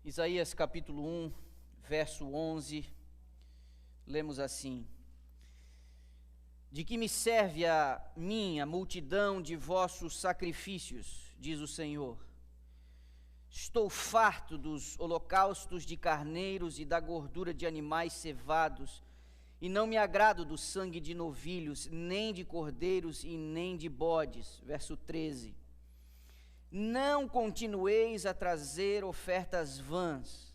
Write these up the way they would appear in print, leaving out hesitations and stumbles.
Isaías capítulo 1, verso 11, lemos assim: De que me serve a mim a multidão de vossos sacrifícios, diz o Senhor. Estou farto dos holocaustos de carneiros e da gordura de animais cevados, e não me agrado do sangue de novilhos, nem de cordeiros e nem de bodes. Verso 13. Não continueis a trazer ofertas vãs.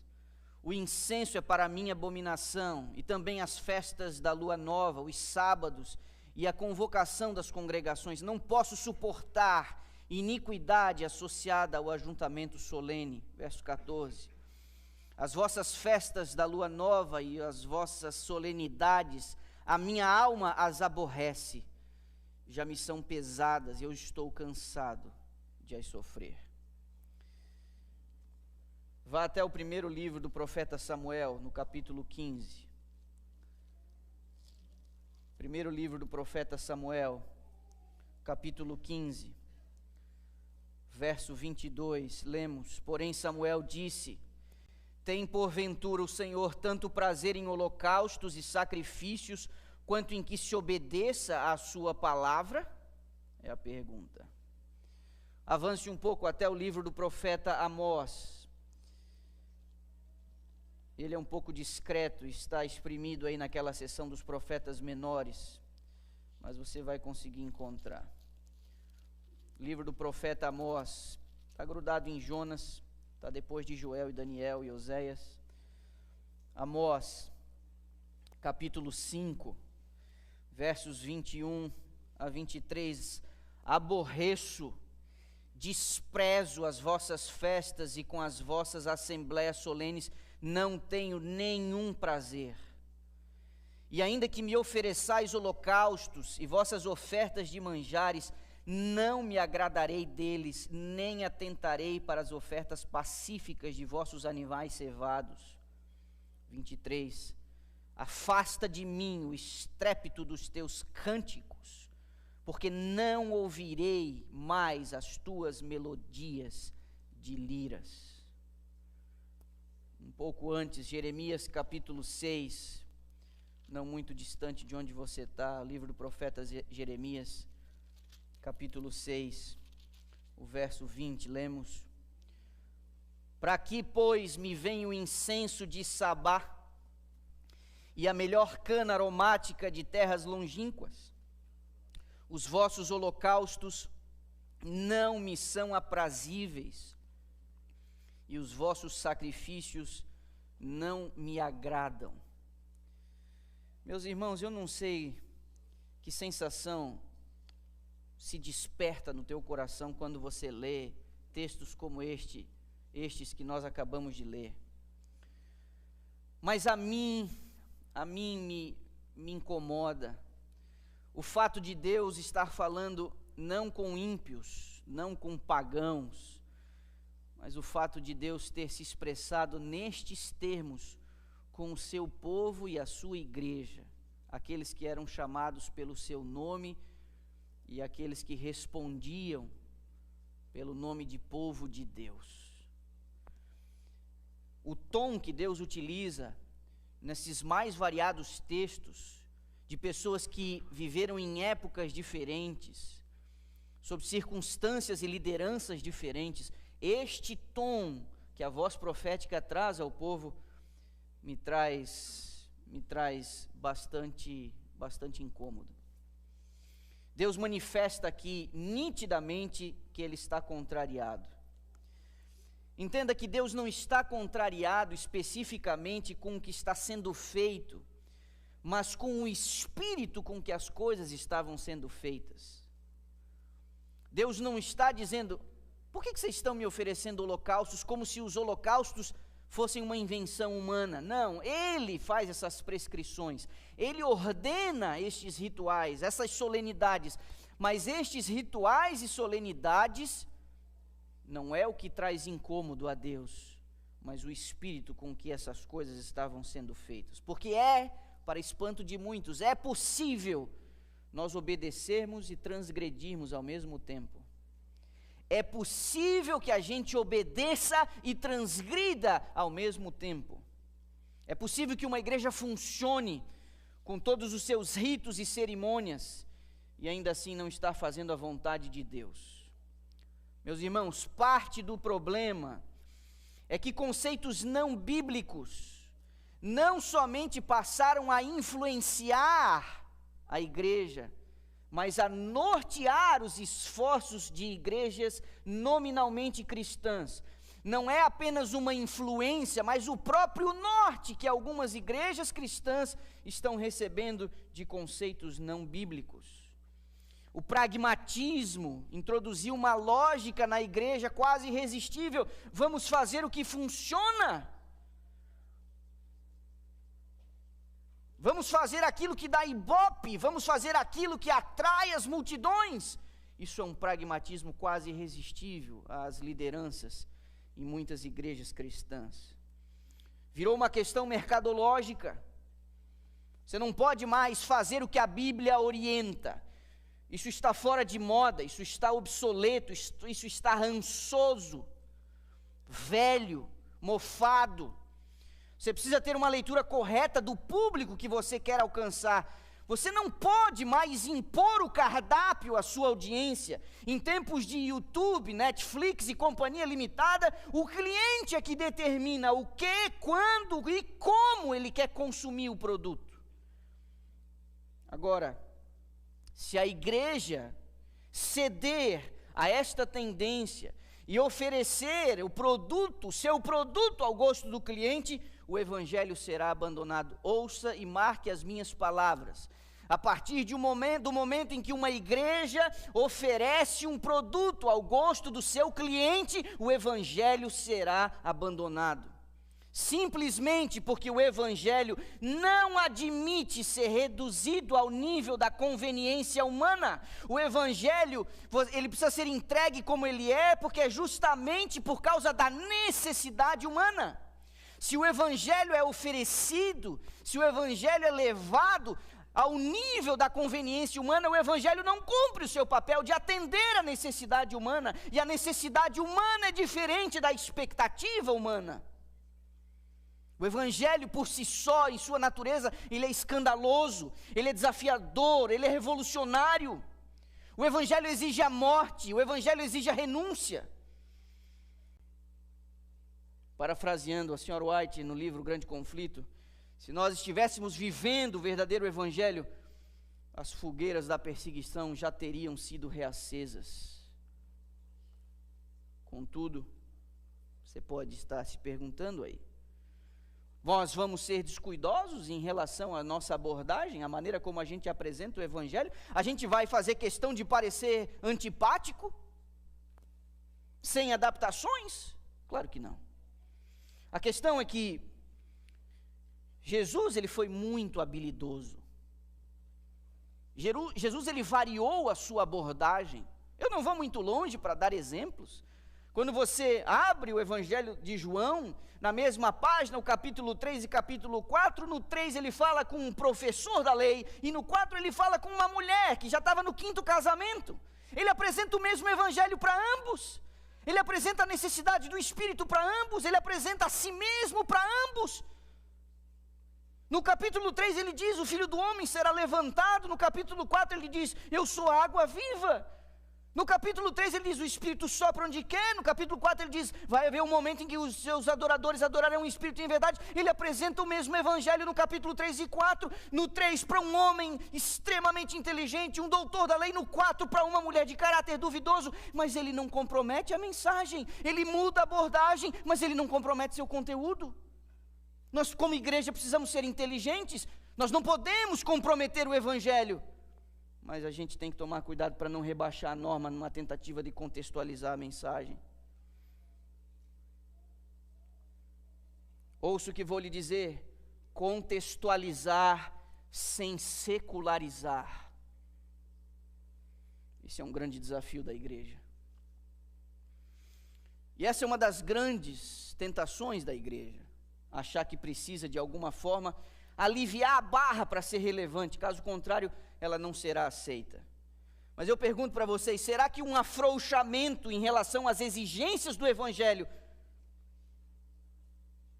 O incenso é para mim abominação, e também as festas da lua nova, os sábados e a convocação das congregações. Não posso suportar iniquidade associada ao ajuntamento solene. Verso 14. As vossas festas da lua nova e as vossas solenidades, a minha alma as aborrece. Já me são pesadas e eu estou cansado de as sofrer. Vá até o primeiro livro do profeta Samuel, no capítulo 15. Primeiro livro do profeta Samuel, capítulo 15, verso 22, lemos: Porém Samuel disse: Tem porventura o Senhor tanto prazer em holocaustos e sacrifícios, quanto em que se obedeça à sua palavra? É a pergunta. Avance um pouco até o livro do profeta Amós. Ele é um pouco discreto, está exprimido aí naquela seção dos profetas menores, mas você vai conseguir encontrar. Livro do profeta Amós, está grudado em Jonas, está depois de Joel e Daniel e Oséias. Amós, capítulo 5, versos 21 a 23. Aborreço, desprezo as vossas festas, e com as vossas assembléias solenes não tenho nenhum prazer. E ainda que me ofereçais holocaustos e vossas ofertas de manjares, não me agradarei deles, nem atentarei para as ofertas pacíficas de vossos animais cevados. 23. Afasta de mim o estrépito dos teus cânticos, porque não ouvirei mais as tuas melodias de liras. Um pouco antes, Jeremias capítulo 6, não muito distante de onde você está, livro do profeta Jeremias, capítulo 6, o verso 20, lemos: Para que, pois, me vem o incenso de Sabá, e a melhor cana aromática de terras longínquas? Os vossos holocaustos não me são aprazíveis, e os vossos sacrifícios não me agradam. Meus irmãos, eu não sei que sensação se desperta no teu coração quando você lê textos como estes que nós acabamos de ler. Mas a mim me incomoda o fato de Deus estar falando não com ímpios, não com pagãos, mas o fato de Deus ter se expressado nestes termos com o seu povo e a sua igreja, aqueles que eram chamados pelo seu nome e aqueles que respondiam pelo nome de povo de Deus. O tom que Deus utiliza nesses mais variados textos, de pessoas que viveram em épocas diferentes, sob circunstâncias e lideranças diferentes, este tom que a voz profética traz ao povo me traz bastante incômodo. Deus manifesta aqui nitidamente que ele está contrariado. Entenda que Deus não está contrariado especificamente com o que está sendo feito, mas com o espírito com que as coisas estavam sendo feitas. Deus não está dizendo: por que vocês estão me oferecendo holocaustos, como se os holocaustos fossem uma invenção humana? Não, Ele faz essas prescrições, Ele ordena estes rituais, essas solenidades, mas estes rituais e solenidades não é o que traz incômodo a Deus, mas o espírito com que essas coisas estavam sendo feitas. Porque para espanto de muitos, é possível nós obedecermos e transgredirmos ao mesmo tempo. É possível que a gente obedeça e transgrida ao mesmo tempo. É possível que uma igreja funcione com todos os seus ritos e cerimônias e ainda assim não estar fazendo a vontade de Deus. Meus irmãos, parte do problema é que conceitos não bíblicos não somente passaram a influenciar a igreja, mas a nortear os esforços de igrejas nominalmente cristãs. Não é apenas uma influência, mas o próprio norte que algumas igrejas cristãs estão recebendo de conceitos não bíblicos. O pragmatismo introduziu uma lógica na igreja quase irresistível: vamos fazer o que funciona. Vamos fazer aquilo que dá ibope, vamos fazer aquilo que atrai as multidões. Isso é um pragmatismo quase irresistível às lideranças em muitas igrejas cristãs. Virou uma questão mercadológica. Você não pode mais fazer o que a Bíblia orienta. Isso está fora de moda, isso está obsoleto, isso está rançoso, velho, mofado. Você precisa ter uma leitura correta do público que você quer alcançar. Você não pode mais impor o cardápio à sua audiência. Em tempos de YouTube, Netflix e companhia limitada, o cliente é que determina o que, quando e como ele quer consumir o produto. Agora, se a igreja ceder a esta tendência e oferecer o seu produto ao gosto do cliente, o evangelho será abandonado. Ouça e marque as minhas palavras. A partir do momento em que uma igreja oferece um produto ao gosto do seu cliente, o evangelho será abandonado. Simplesmente porque o evangelho não admite ser reduzido ao nível da conveniência humana. O evangelho, ele precisa ser entregue como ele é, porque é justamente por causa da necessidade humana. Se o evangelho é oferecido, se o evangelho é levado ao nível da conveniência humana, o evangelho não cumpre o seu papel de atender a necessidade humana, e a necessidade humana é diferente da expectativa humana. O evangelho por si só, em sua natureza, ele é escandaloso, ele é desafiador, ele é revolucionário. O evangelho exige a morte, o evangelho exige a renúncia. Parafraseando a senhora White no livro Grande Conflito, se nós estivéssemos vivendo o verdadeiro evangelho, as fogueiras da perseguição já teriam sido reacesas. Contudo, você pode estar se perguntando aí, nós vamos ser descuidosos em relação à nossa abordagem, à maneira como a gente apresenta o evangelho? A gente vai fazer questão de parecer antipático? Sem adaptações? Claro que não. A questão é que Jesus, ele foi muito habilidoso. Jesus, ele variou a sua abordagem. Eu não vou muito longe para dar exemplos. Quando você abre o Evangelho de João, na mesma página, o capítulo 3 e capítulo 4, no 3 ele fala com um professor da lei, e no 4 ele fala com uma mulher que já estava no 5º casamento. Ele apresenta o mesmo Evangelho para ambos. Ele apresenta a necessidade do Espírito para ambos, ele apresenta a si mesmo para ambos. No capítulo 3 ele diz, o Filho do Homem será levantado. No capítulo 4 ele diz, eu sou a água viva. No capítulo 3 ele diz, o Espírito sopra onde quer. No capítulo 4 ele diz, vai haver um momento em que os seus adoradores adorarão o Espírito em verdade. Ele apresenta o mesmo Evangelho no capítulo 3 e 4. No 3 para um homem extremamente inteligente, um doutor da lei. No 4 para uma mulher de caráter duvidoso. Mas ele não compromete a mensagem. Ele muda a abordagem, mas ele não compromete seu conteúdo. Nós como igreja precisamos ser inteligentes. Nós não podemos comprometer o Evangelho. Mas a gente tem que tomar cuidado para não rebaixar a norma numa tentativa de contextualizar a mensagem. Ouça o que vou lhe dizer: contextualizar sem secularizar. Esse é um grande desafio da igreja. E essa é uma das grandes tentações da igreja. Achar que precisa de alguma forma aliviar a barra para ser relevante, caso contrário, ela não será aceita. Mas eu pergunto para vocês, será que um afrouxamento em relação às exigências do Evangelho,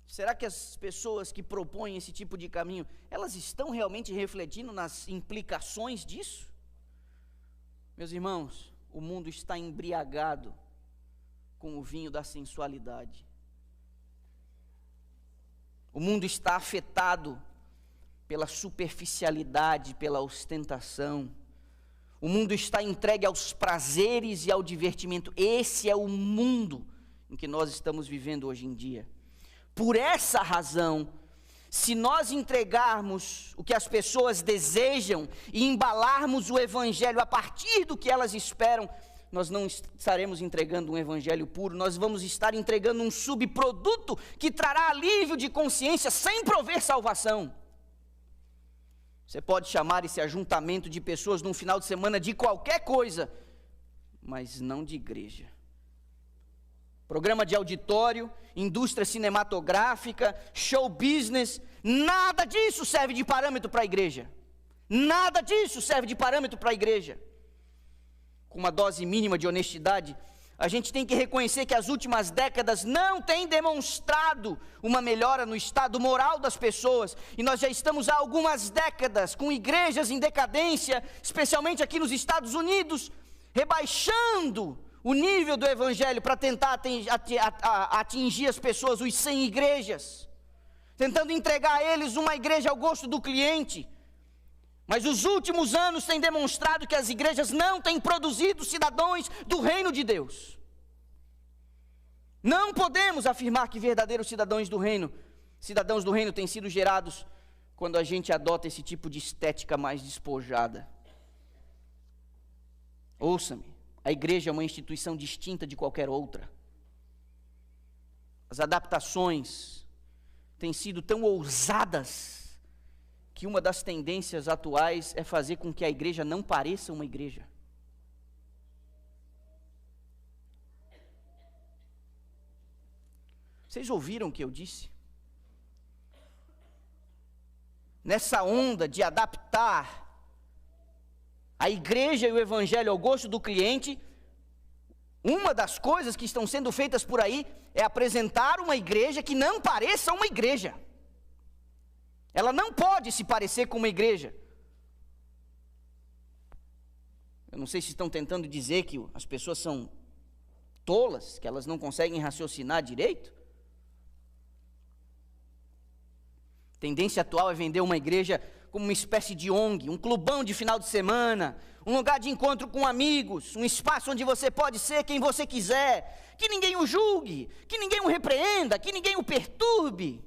será que as pessoas que propõem esse tipo de caminho, elas estão realmente refletindo nas implicações disso? Meus irmãos, o mundo está embriagado com o vinho da sensualidade. O mundo está afetado pela superficialidade, pela ostentação. O mundo está entregue aos prazeres e ao divertimento. Esse é o mundo em que nós estamos vivendo hoje em dia. Por essa razão, se nós entregarmos o que as pessoas desejam e embalarmos o Evangelho a partir do que elas esperam, nós não estaremos entregando um Evangelho puro, nós vamos estar entregando um subproduto que trará alívio de consciência sem prover salvação. Você pode chamar esse ajuntamento de pessoas num final de semana de qualquer coisa, mas não de igreja. Programa de auditório, indústria cinematográfica, show business, nada disso serve de parâmetro para a igreja. Nada disso serve de parâmetro para a igreja. Com uma dose mínima de honestidade, a gente tem que reconhecer que as últimas décadas não têm demonstrado uma melhora no estado moral das pessoas, e nós já estamos há algumas décadas com igrejas em decadência, especialmente aqui nos Estados Unidos, rebaixando o nível do Evangelho para tentar atingir as pessoas, os 100 igrejas, tentando entregar a eles uma igreja ao gosto do cliente. Mas os últimos anos têm demonstrado que as igrejas não têm produzido cidadãos do reino de Deus. Não podemos afirmar que verdadeiros cidadãos do reino têm sido gerados quando a gente adota esse tipo de estética mais despojada. Ouça-me, a igreja é uma instituição distinta de qualquer outra. As adaptações têm sido tão ousadas que uma das tendências atuais é fazer com que a igreja não pareça uma igreja. Vocês ouviram o que eu disse? Nessa onda de adaptar a igreja e o Evangelho ao gosto do cliente, uma das coisas que estão sendo feitas por aí é apresentar uma igreja que não pareça uma igreja. Ela não pode se parecer com uma igreja. Eu não sei se estão tentando dizer que as pessoas são tolas, que elas não conseguem raciocinar direito. A tendência atual é vender uma igreja como uma espécie de ONG, um clubão de final de semana, um lugar de encontro com amigos, um espaço onde você pode ser quem você quiser, que ninguém o julgue, que ninguém o repreenda, que ninguém o perturbe.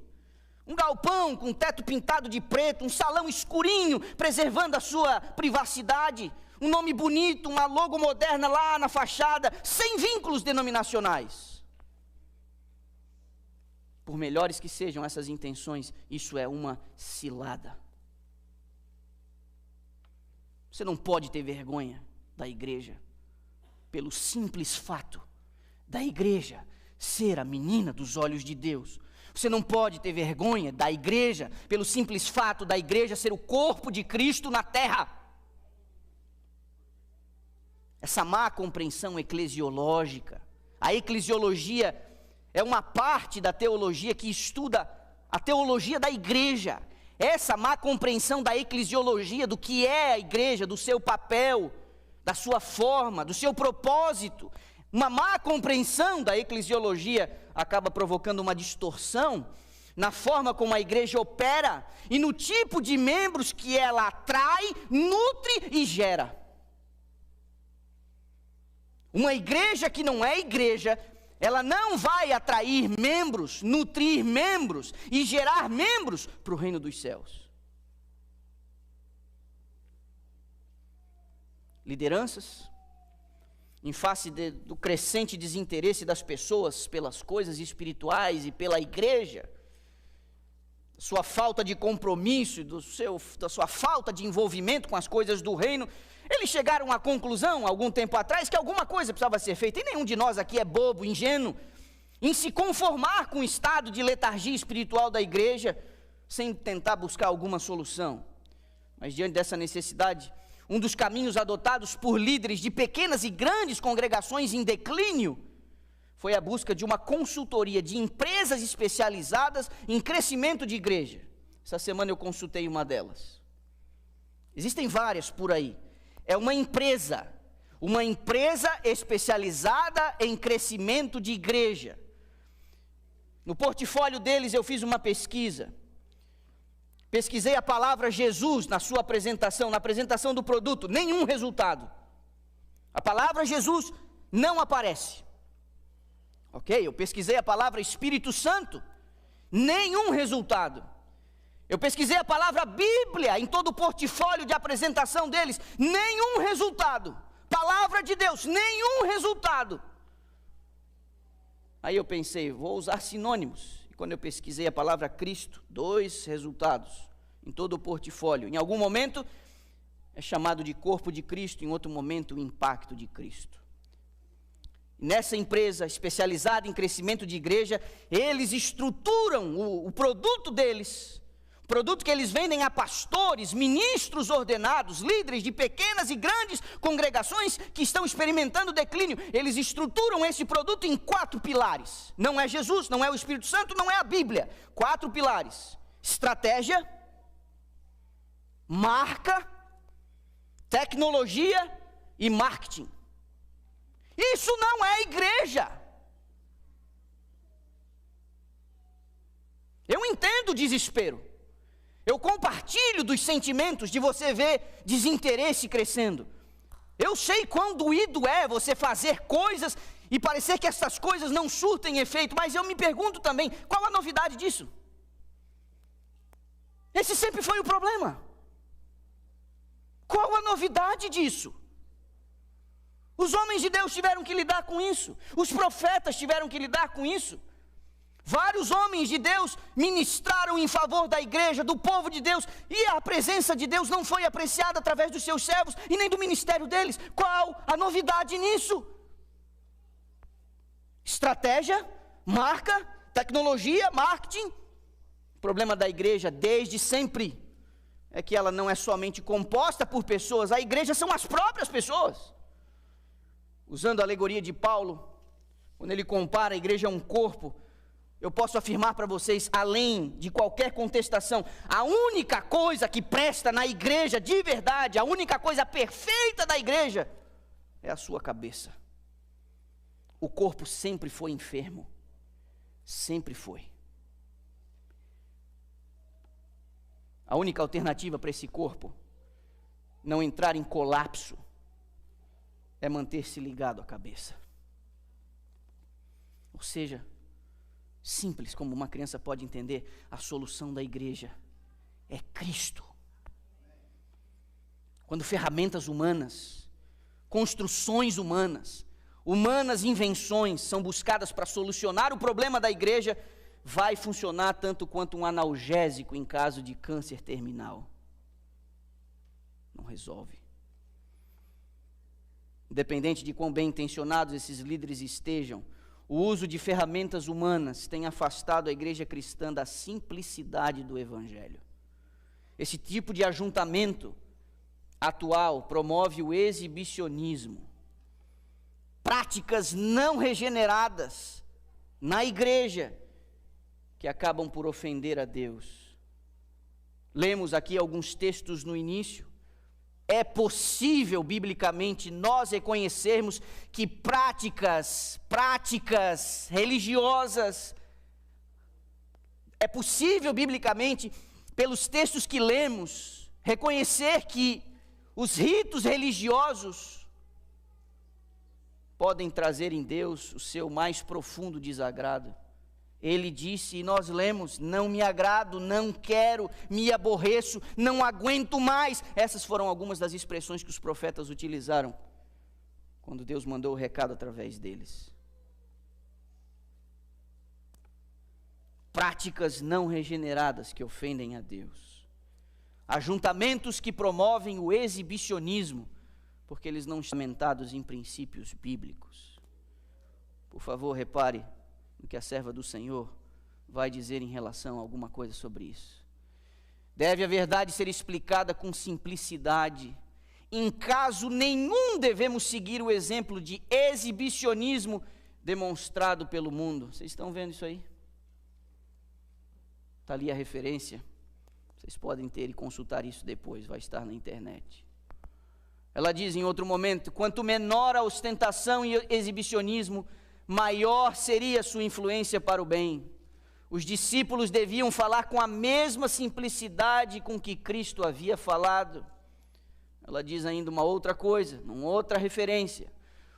Um galpão com teto pintado de preto, um salão escurinho, preservando a sua privacidade, um nome bonito, uma logo moderna lá na fachada, sem vínculos denominacionais. Por melhores que sejam essas intenções, isso é uma cilada. Você não pode ter vergonha da igreja, pelo simples fato da igreja ser a menina dos olhos de Deus. Você não pode ter vergonha da igreja, pelo simples fato da igreja ser o corpo de Cristo na terra. Essa má compreensão eclesiológica, a eclesiologia é uma parte da teologia que estuda a teologia da igreja. Essa má compreensão da eclesiologia, do que é a igreja, do seu papel, da sua forma, do seu propósito, uma má compreensão da eclesiologia acaba provocando uma distorção na forma como a igreja opera e no tipo de membros que ela atrai, nutre e gera. Uma igreja que não é igreja, ela não vai atrair membros, nutrir membros e gerar membros para o reino dos céus. Lideranças, em face do crescente desinteresse das pessoas pelas coisas espirituais e pela igreja, sua falta de compromisso, da sua falta de envolvimento com as coisas do reino, eles chegaram à conclusão, algum tempo atrás, que alguma coisa precisava ser feita, e nenhum de nós aqui é bobo, ingênuo, em se conformar com o estado de letargia espiritual da igreja, sem tentar buscar alguma solução. Mas diante dessa necessidade, Um dos caminhos adotados por líderes de pequenas e grandes congregações em declínio foi a busca de uma consultoria de empresas especializadas em crescimento de igreja. Essa semana eu consultei uma delas. Existem várias por aí. É uma empresa especializada em crescimento de igreja. No portfólio deles eu fiz uma pesquisa. Pesquisei a palavra Jesus na sua apresentação, na apresentação do produto, nenhum resultado. A palavra Jesus não aparece. Ok, eu pesquisei a palavra Espírito Santo, nenhum resultado. Eu pesquisei a palavra Bíblia em todo o portfólio de apresentação deles, nenhum resultado. Palavra de Deus, nenhum resultado. Aí eu pensei, vou usar sinônimos. E quando eu pesquisei a palavra Cristo, 2 resultados em todo o portfólio. Em algum momento é chamado de corpo de Cristo, em outro momento o impacto de Cristo. Nessa empresa especializada em crescimento de igreja, eles estruturam o produto deles, o produto que eles vendem a pastores, ministros ordenados, líderes de pequenas e grandes congregações que estão experimentando declínio. Eles estruturam esse produto em 4 pilares. Não é Jesus, não é o Espírito Santo, não é a Bíblia. 4 pilares: estratégia, marca, tecnologia e marketing. Isso não é igreja. Eu entendo o desespero. Eu compartilho dos sentimentos de você ver desinteresse crescendo. Eu sei quão doído é você fazer coisas e parecer que essas coisas não surtem efeito, mas eu me pergunto também, qual a novidade disso? Esse sempre foi o problema. Qual a novidade disso? Os homens de Deus tiveram que lidar com isso, os profetas tiveram que lidar com isso. Vários homens de Deus ministraram em favor da igreja, do povo de Deus, e a presença de Deus não foi apreciada através dos seus servos e nem do ministério deles. Qual a novidade nisso? Estratégia, marca, tecnologia, marketing. O problema da igreja desde sempre é que ela não é somente composta por pessoas, a igreja são as próprias pessoas. Usando a alegoria de Paulo, quando ele compara a igreja a um corpo, eu posso afirmar para vocês, além de qualquer contestação, a única coisa que presta na igreja de verdade, a única coisa perfeita da igreja, é a sua cabeça. O corpo sempre foi enfermo, sempre foi. A única alternativa para esse corpo não entrar em colapso é manter-se ligado à cabeça. Ou seja, simples como uma criança pode entender, a solução da igreja é Cristo. Quando ferramentas humanas, construções humanas, invenções são buscadas para solucionar o problema da igreja, vai funcionar tanto quanto um analgésico em caso de câncer terminal. Não resolve. Independente de quão bem intencionados esses líderes estejam, o uso de ferramentas humanas tem afastado a igreja cristã da simplicidade do evangelho. Esse tipo de ajuntamento atual promove o exibicionismo, práticas não regeneradas na igreja que acabam por ofender a Deus. Lemos aqui alguns textos no início. É possível, biblicamente, nós reconhecermos que práticas religiosas, é possível, biblicamente, pelos textos que lemos, reconhecer que os ritos religiosos podem trazer em Deus o seu mais profundo desagrado. Ele disse, e nós lemos, não me agrado, não quero, me aborreço, não aguento mais. Essas foram algumas das expressões que os profetas utilizaram quando Deus mandou o recado através deles. Práticas não regeneradas que ofendem a Deus. Ajuntamentos que promovem o exibicionismo, porque eles não estão fundamentados em princípios bíblicos. Por favor, repare no que a serva do Senhor vai dizer em relação a alguma coisa sobre isso. Deve a verdade ser explicada com simplicidade, Em caso nenhum devemos seguir o exemplo de exibicionismo demonstrado pelo mundo. Vocês estão vendo isso aí? Está ali a referência. Vocês podem ter e consultar isso depois, vai estar na internet. Ela diz em outro momento: quanto menor a ostentação e exibicionismo, maior seria sua influência para o bem. Os discípulos deviam falar com a mesma simplicidade com que Cristo havia falado. Ela diz ainda uma outra coisa, uma outra referência: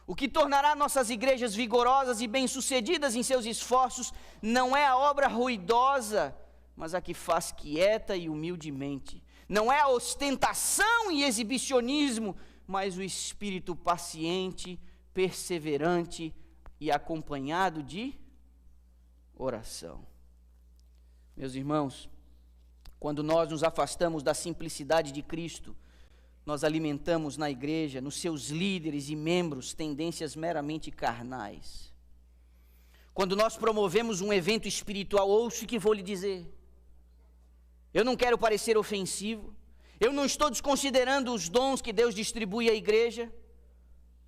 o que tornará nossas igrejas vigorosas e bem-sucedidas em seus esforços não é a obra ruidosa, mas a que faz quieta e humildemente. Não é a ostentação e exibicionismo, mas o espírito paciente, perseverante e acompanhado de oração. Meus irmãos, quando nós nos afastamos da simplicidade de Cristo, nós alimentamos na igreja, nos seus líderes e membros, tendências meramente carnais. Quando nós promovemos um evento espiritual, ouça o que vou lhe dizer. Eu não quero parecer ofensivo, eu não estou desconsiderando os dons que Deus distribui à igreja,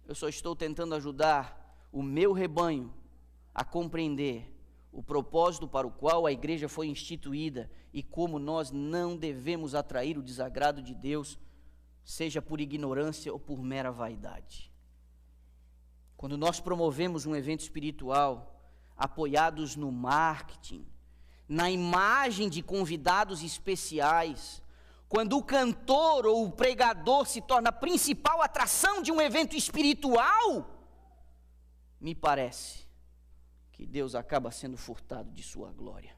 eu só estou tentando ajudar o meu rebanho a compreender o propósito para o qual a igreja foi instituída e como nós não devemos atrair o desagrado de Deus, seja por ignorância ou por mera vaidade. Quando nós promovemos um evento espiritual, apoiados no marketing, na imagem de convidados especiais, quando o cantor ou o pregador se torna a principal atração de um evento espiritual, me parece que Deus acaba sendo furtado de sua glória.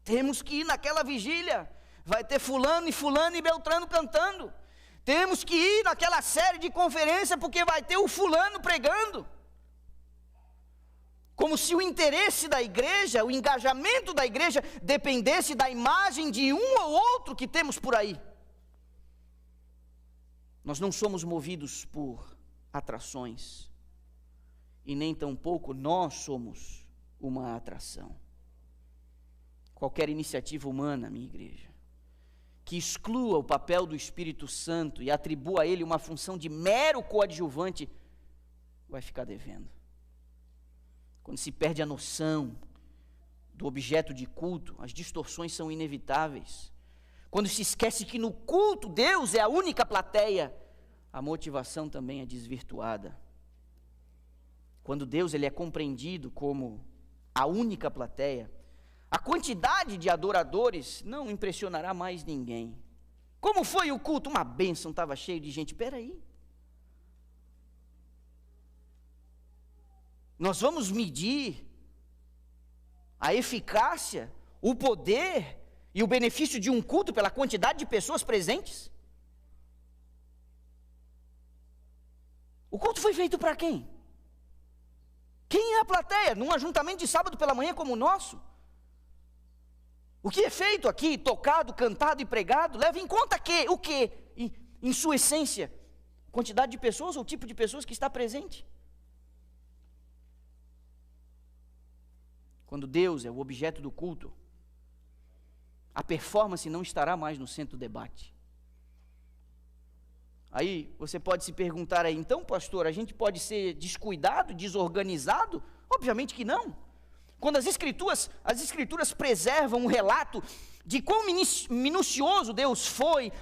Temos que ir naquela vigília, vai ter fulano e Beltrano cantando. Temos que ir naquela série de conferência porque vai ter o fulano pregando. Como se o interesse da igreja, o engajamento da igreja dependesse da imagem de um ou outro que temos por aí. Nós não somos movidos por atrações, e nem tampouco nós somos uma atração. Qualquer iniciativa humana, minha igreja, que exclua o papel do Espírito Santo e atribua a ele uma função de mero coadjuvante, vai ficar devendo. Quando se perde a noção do objeto de culto, as distorções são inevitáveis. Quando se esquece que no culto Deus é a única plateia, a motivação também é desvirtuada. Quando Deus ele é compreendido como a única plateia, a quantidade de adoradores não impressionará mais ninguém. Como foi o culto? Uma bênção, estava cheio de gente. Espera aí. Nós vamos medir a eficácia, o poder e o benefício de um culto pela quantidade de pessoas presentes? O culto foi feito para quem? Quem é a plateia? Num ajuntamento de sábado pela manhã como o nosso? O que é feito aqui, tocado, cantado e pregado, leva em conta o que? Em sua essência, quantidade de pessoas ou tipo de pessoas que está presente. Quando Deus é o objeto do culto, a performance não estará mais no centro do debate. Aí você pode se perguntar aí, então pastor, a gente pode ser descuidado, desorganizado? Obviamente que não. Quando as escrituras preservam um relato de quão minucioso Deus foi,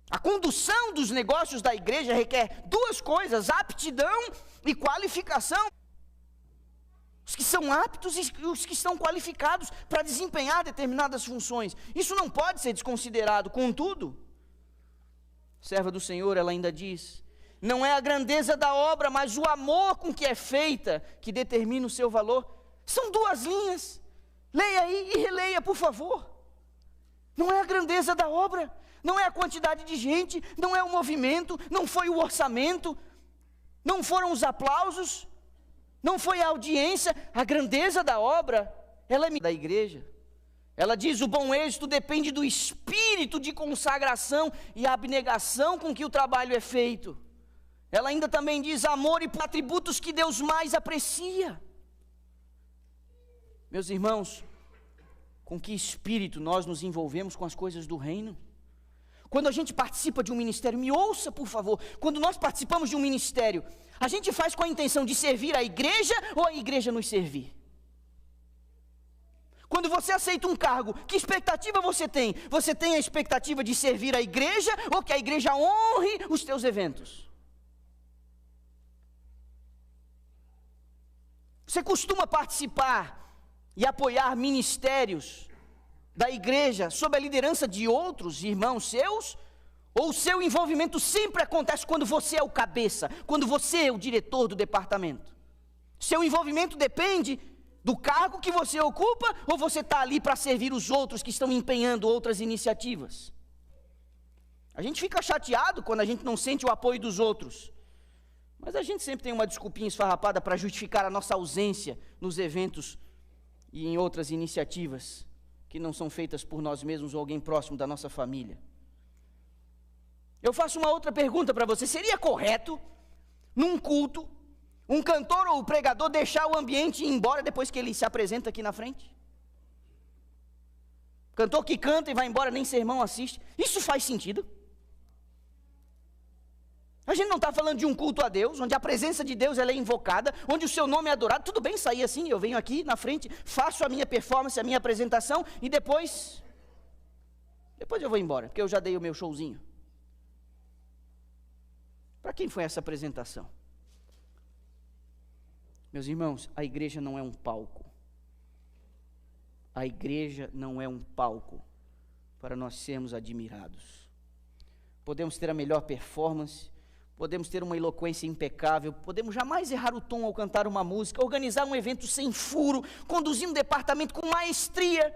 a condução dos negócios da igreja requer duas coisas: aptidão e qualificação. Os que são aptos e os que estão qualificados para desempenhar determinadas funções. Isso não pode ser desconsiderado. Contudo, serva do Senhor, ela ainda diz: não é a grandeza da obra, mas o amor com que é feita que determina o seu valor. São duas linhas. Leia aí e releia, por favor. Não é a grandeza da obra, não é a quantidade de gente, não é o movimento, não foi o orçamento, não foram os aplausos, não foi a audiência. A grandeza da obra, ela é da igreja. Ela diz: o bom êxito depende do espírito de consagração e abnegação com que o trabalho é feito. Ela ainda também diz: amor e atributos que Deus mais aprecia. Meus irmãos, com que espírito nós nos envolvemos com as coisas do reino? Quando a gente participa de um ministério, me ouça por favor, quando nós participamos de um ministério, a gente faz com a intenção de servir a igreja ou a igreja nos servir? Quando você aceita um cargo, que expectativa você tem? Você tem a expectativa de servir a igreja ou que a igreja honre os teus eventos? Você costuma participar e apoiar ministérios da igreja sob a liderança de outros irmãos seus? Ou o seu envolvimento sempre acontece quando você é o cabeça, quando você é o diretor do departamento? Seu envolvimento depende do cargo que você ocupa, ou você está ali para servir os outros que estão empenhando outras iniciativas? A gente fica chateado quando a gente não sente o apoio dos outros, mas a gente sempre tem uma desculpinha esfarrapada para justificar a nossa ausência nos eventos e em outras iniciativas que não são feitas por nós mesmos ou alguém próximo da nossa família. Eu faço uma outra pergunta para você: seria correto, num culto, um cantor ou pregador deixar o ambiente e ir embora depois que ele se apresenta aqui na frente? Cantor que canta e vai embora, nem sermão assiste. Isso faz sentido? A gente não está falando de um culto a Deus, onde a presença de Deus ela é invocada, onde o seu nome é adorado. Tudo bem sair assim, eu venho aqui na frente, faço a minha performance, a minha apresentação, e depois eu vou embora, porque eu já dei o meu showzinho. Para quem foi essa apresentação? Meus irmãos, a igreja não é um palco. A igreja não é um palco para nós sermos admirados. Podemos ter a melhor performance, podemos ter uma eloquência impecável, podemos jamais errar o tom ao cantar uma música, organizar um evento sem furo, conduzir um departamento com maestria,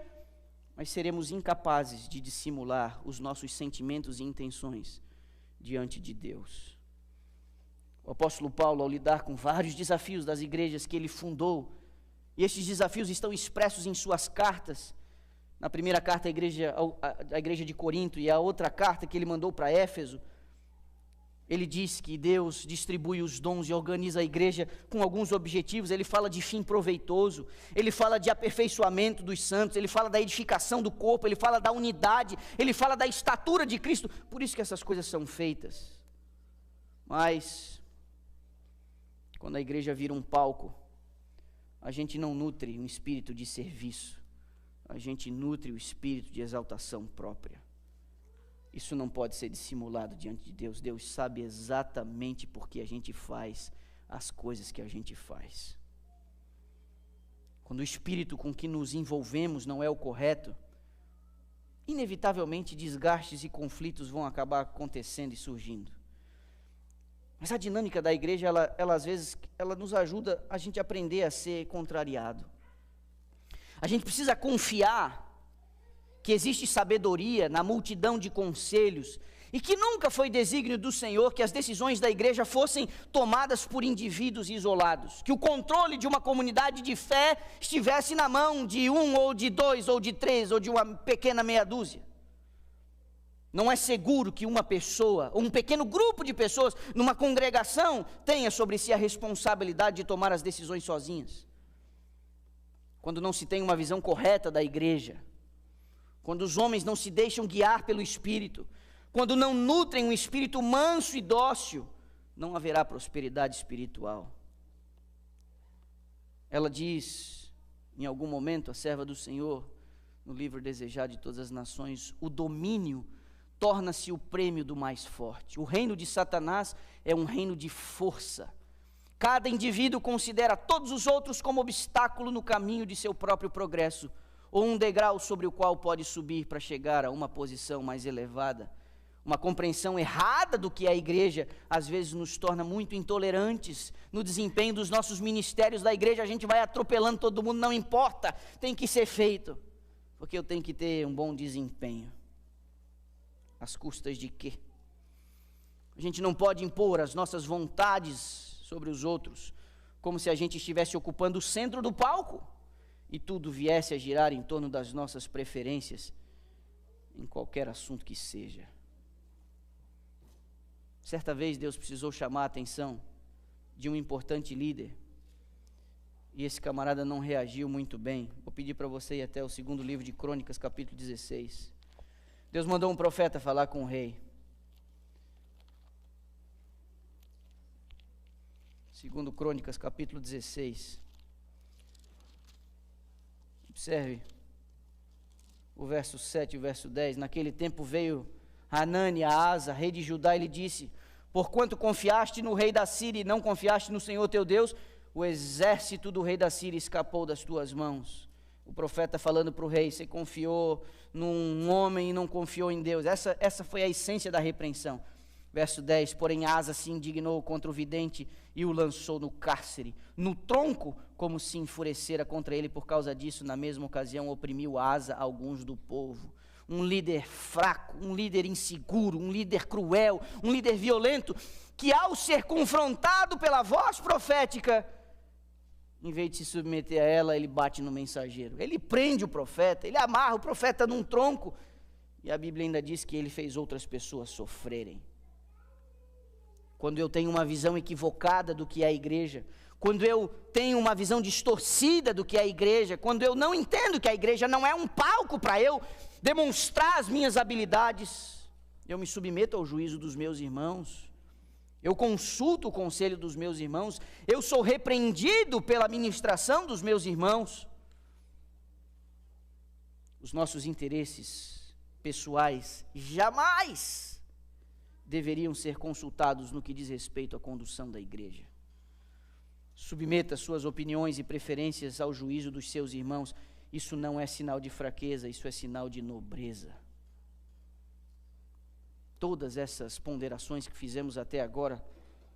mas seremos incapazes de dissimular os nossos sentimentos e intenções diante de Deus. O apóstolo Paulo, ao lidar com vários desafios das igrejas que ele fundou, e estes desafios estão expressos em suas cartas, na primeira carta à igreja de Corinto e a outra carta que ele mandou para Éfeso, ele diz que Deus distribui os dons e organiza a igreja com alguns objetivos. Ele fala de fim proveitoso, ele fala de aperfeiçoamento dos santos, ele fala da edificação do corpo, ele fala da unidade, ele fala da estatura de Cristo. Por isso que essas coisas são feitas. Mas quando a igreja vira um palco, a gente não nutre um espírito de serviço, a gente nutre o espírito de exaltação própria. Isso não pode ser dissimulado diante de Deus. Deus sabe exatamente por que a gente faz as coisas que a gente faz. Quando o espírito com que nos envolvemos não é o correto, inevitavelmente desgastes e conflitos vão acabar acontecendo e surgindo. Mas a dinâmica da igreja, ela às vezes, ela nos ajuda a gente aprender a ser contrariado. A gente precisa confiar que existe sabedoria na multidão de conselhos e que nunca foi desígnio do Senhor que as decisões da igreja fossem tomadas por indivíduos isolados, que o controle de uma comunidade de fé estivesse na mão de um ou de dois ou de três ou de uma pequena meia dúzia. Não é seguro que uma pessoa, um pequeno grupo de pessoas, numa congregação, tenha sobre si a responsabilidade de tomar as decisões sozinhas. Quando não se tem uma visão correta da igreja, quando os homens não se deixam guiar pelo Espírito, quando não nutrem um espírito manso e dócil, não haverá prosperidade espiritual. Ela diz, em algum momento, a serva do Senhor, no livro Desejado de Todas as Nações, o domínio torna-se o prêmio do mais forte. O reino de Satanás é um reino de força. Cada indivíduo considera todos os outros como obstáculo no caminho de seu próprio progresso, ou um degrau sobre o qual pode subir para chegar a uma posição mais elevada. Uma compreensão errada do que é a igreja, às vezes nos torna muito intolerantes no desempenho dos nossos ministérios da igreja. A gente vai atropelando todo mundo, não importa, tem que ser feito, porque eu tenho que ter um bom desempenho. Às custas de quê? A gente não pode impor as nossas vontades sobre os outros, como se a gente estivesse ocupando o centro do palco e tudo viesse a girar em torno das nossas preferências, em qualquer assunto que seja. Certa vez Deus precisou chamar a atenção de um importante líder, e esse camarada não reagiu muito bem. Vou pedir para você ir até o segundo livro de Crônicas, capítulo 16. Deus mandou um profeta falar com o rei. Segundo Crônicas, capítulo 16. Observe o verso 7 e o verso 10. Naquele tempo veio Hanani a Asa, rei de Judá, e lhe disse: porquanto confiaste no rei da Síria e não confiaste no Senhor teu Deus, o exército do rei da Síria escapou das tuas mãos. O profeta falando para o rei: você confiou num homem e não confiou em Deus. Essa foi a essência da repreensão. Verso 10, porém Asa se indignou contra o vidente e o lançou no cárcere, no tronco, como se enfurecera contra ele. Por causa disso, na mesma ocasião, oprimiu Asa alguns do povo. Um líder fraco, um líder inseguro, um líder cruel, um líder violento, que ao ser confrontado pela voz profética, em vez de se submeter a ela, ele bate no mensageiro. Ele prende o profeta, ele amarra o profeta num tronco, e a Bíblia ainda diz que ele fez outras pessoas sofrerem. Quando eu tenho uma visão equivocada do que é a igreja, quando eu tenho uma visão distorcida do que é a igreja, quando eu não entendo que a igreja não é um palco para eu demonstrar as minhas habilidades, eu me submeto ao juízo dos meus irmãos, eu consulto o conselho dos meus irmãos, eu sou repreendido pela ministração dos meus irmãos. Os nossos interesses pessoais jamais deveriam ser consultados no que diz respeito à condução da igreja. Submeta suas opiniões e preferências ao juízo dos seus irmãos. Isso não é sinal de fraqueza, isso é sinal de nobreza. Todas essas ponderações que fizemos até agora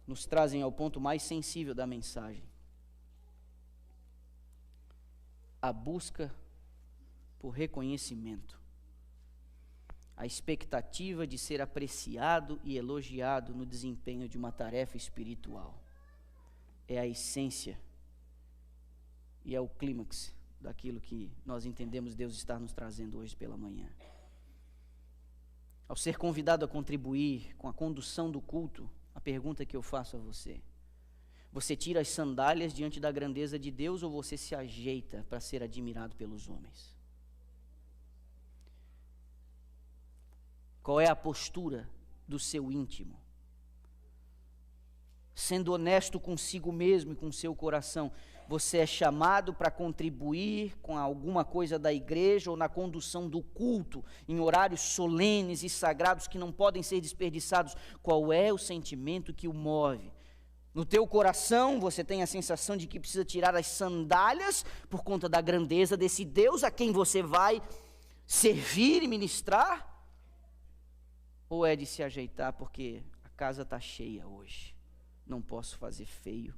nos trazem ao ponto mais sensível da mensagem: a busca por reconhecimento, a expectativa de ser apreciado e elogiado no desempenho de uma tarefa espiritual. É a essência e é o clímax daquilo que nós entendemos Deus estar nos trazendo hoje pela manhã. Ao ser convidado a contribuir com a condução do culto, a pergunta que eu faço a você: você tira as sandálias diante da grandeza de Deus ou você se ajeita para ser admirado pelos homens? Qual é a postura do seu íntimo? Sendo honesto consigo mesmo e com seu coração, você é chamado para contribuir com alguma coisa da igreja ou na condução do culto, em horários solenes e sagrados que não podem ser desperdiçados. Qual é o sentimento que o move? No teu coração você tem a sensação de que precisa tirar as sandálias por conta da grandeza desse Deus a quem você vai servir e ministrar? Ou é de se ajeitar porque a casa está cheia hoje, não posso fazer feio,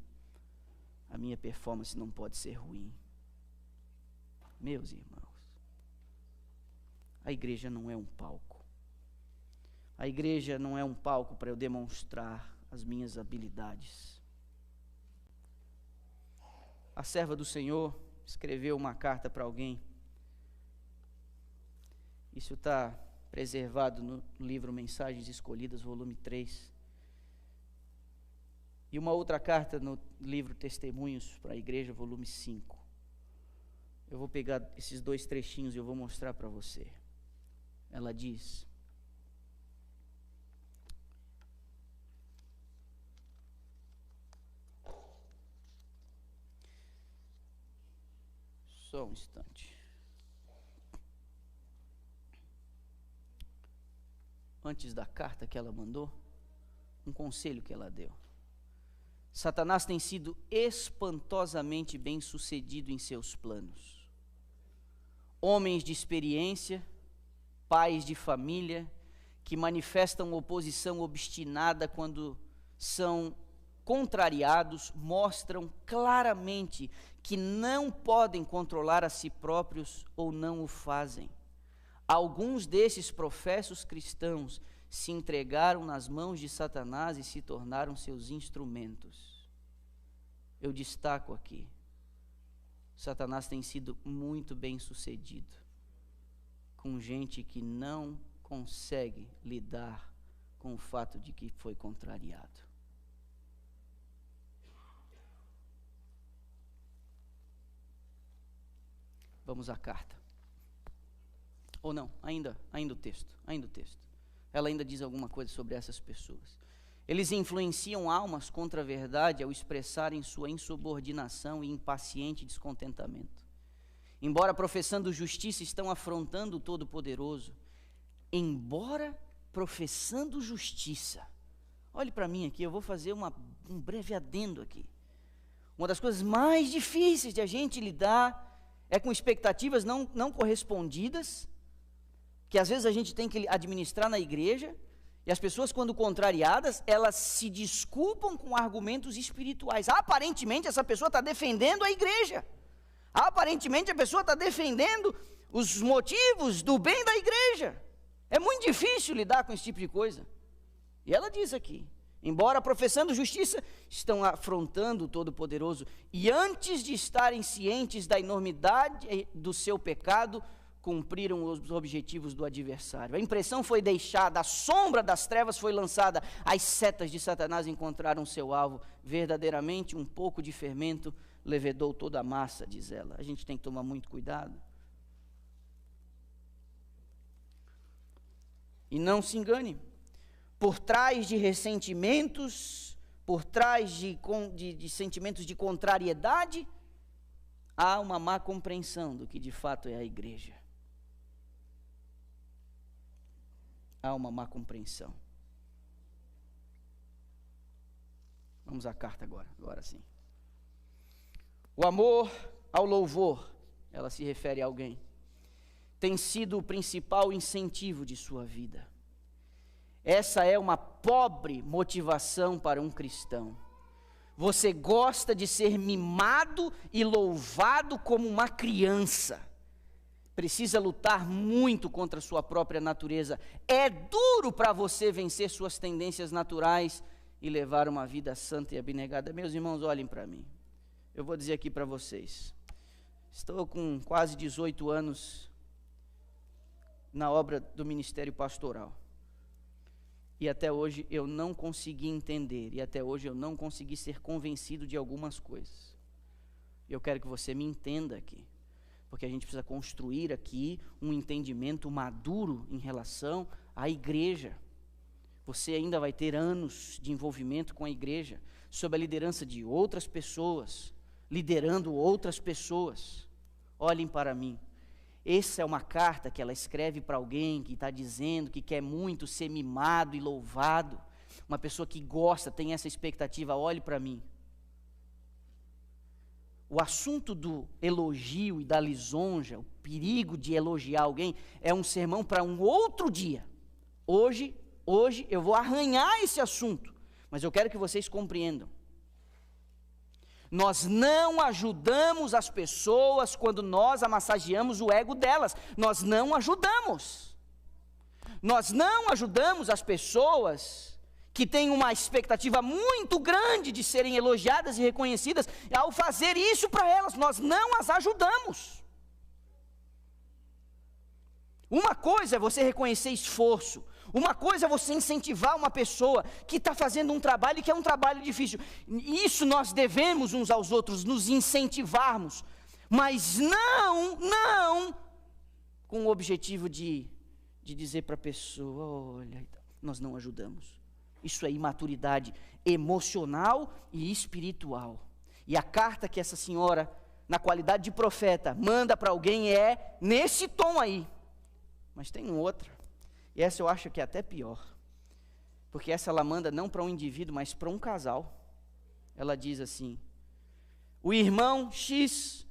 a minha performance não pode ser ruim? Meus irmãos, a igreja não é um palco. A igreja não é um palco para eu demonstrar as minhas habilidades. A serva do Senhor escreveu uma carta para alguém. Isso está preservado no livro Mensagens Escolhidas, volume 3. E uma outra carta no livro Testemunhos para a Igreja, volume 5. Eu vou pegar esses dois trechinhos e eu vou mostrar para você. Ela diz: só um instante. Antes da carta que ela mandou, um conselho que ela deu. Satanás tem sido espantosamente bem-sucedido em seus planos. Homens de experiência, pais de família, que manifestam oposição obstinada quando são contrariados, mostram claramente que não podem controlar a si próprios ou não o fazem. Alguns desses professos cristãos se entregaram nas mãos de Satanás e se tornaram seus instrumentos. Eu destaco aqui: Satanás tem sido muito bem sucedido com gente que não consegue lidar com o fato de que foi contrariado. Vamos à carta. Ou não, ainda o texto. Ela ainda diz alguma coisa sobre essas pessoas. Eles influenciam almas contra a verdade ao expressarem sua insubordinação e impaciente descontentamento. Embora professando justiça, estão afrontando o Todo-Poderoso. Embora professando justiça. Olhe para mim aqui, eu vou fazer um breve adendo aqui. Uma das coisas mais difíceis de a gente lidar é com expectativas não correspondidas, que às vezes a gente tem que administrar na igreja, e as pessoas, quando contrariadas, elas se desculpam com argumentos espirituais. Aparentemente, essa pessoa está defendendo a igreja. Aparentemente, a pessoa está defendendo os motivos do bem da igreja. É muito difícil lidar com esse tipo de coisa. E ela diz aqui, embora professando justiça, estão afrontando o Todo-Poderoso, e antes de estarem cientes da enormidade do seu pecado, cumpriram os objetivos do adversário. A impressão foi deixada, a sombra das trevas foi lançada, as setas de Satanás encontraram seu alvo. Verdadeiramente, um pouco de fermento levedou toda a massa, diz ela. A gente tem que tomar muito cuidado. E não se engane, por trás de ressentimentos, por trás de sentimentos de contrariedade, há uma má compreensão do que de fato é a igreja. Há uma má compreensão. Vamos à carta agora sim. O amor ao louvor, ela se refere a alguém, tem sido o principal incentivo de sua vida. Essa é uma pobre motivação para um cristão. Você gosta de ser mimado e louvado como uma criança. Precisa lutar muito contra a sua própria natureza. É duro para você vencer suas tendências naturais e levar uma vida santa e abnegada. Meus irmãos, olhem para mim. Eu vou dizer aqui para vocês. Estou com quase 18 anos na obra do ministério pastoral. E até hoje eu não consegui entender, e até hoje eu não consegui ser convencido de algumas coisas. Eu quero que você me entenda aqui, porque a gente precisa construir aqui um entendimento maduro em relação à igreja. Você ainda vai ter anos de envolvimento com a igreja, sob a liderança de outras pessoas, liderando outras pessoas. Olhem para mim. Essa é uma carta que ela escreve para alguém que está dizendo que quer muito ser mimado e louvado. Uma pessoa que gosta, tem essa expectativa. Olhe para mim. O assunto do elogio e da lisonja, o perigo de elogiar alguém, é um sermão para um outro dia. Hoje eu vou arranhar esse assunto, mas eu quero que vocês compreendam. Nós não ajudamos as pessoas quando nós amassageamos o ego delas. Nós não ajudamos. Nós não ajudamos as pessoas que têm uma expectativa muito grande de serem elogiadas e reconhecidas. Ao fazer isso para elas, nós não as ajudamos. Uma coisa é você reconhecer esforço. Uma coisa é você incentivar uma pessoa que está fazendo um trabalho que é um trabalho difícil. Isso nós devemos uns aos outros, nos incentivarmos. Mas não com o objetivo de dizer para a pessoa, olha, nós não ajudamos. Isso é imaturidade emocional e espiritual. E a carta que essa senhora, na qualidade de profeta, manda para alguém é nesse tom aí. Mas tem outra. E essa eu acho que é até pior, porque essa ela manda não para um indivíduo, mas para um casal. Ela diz assim: o irmão X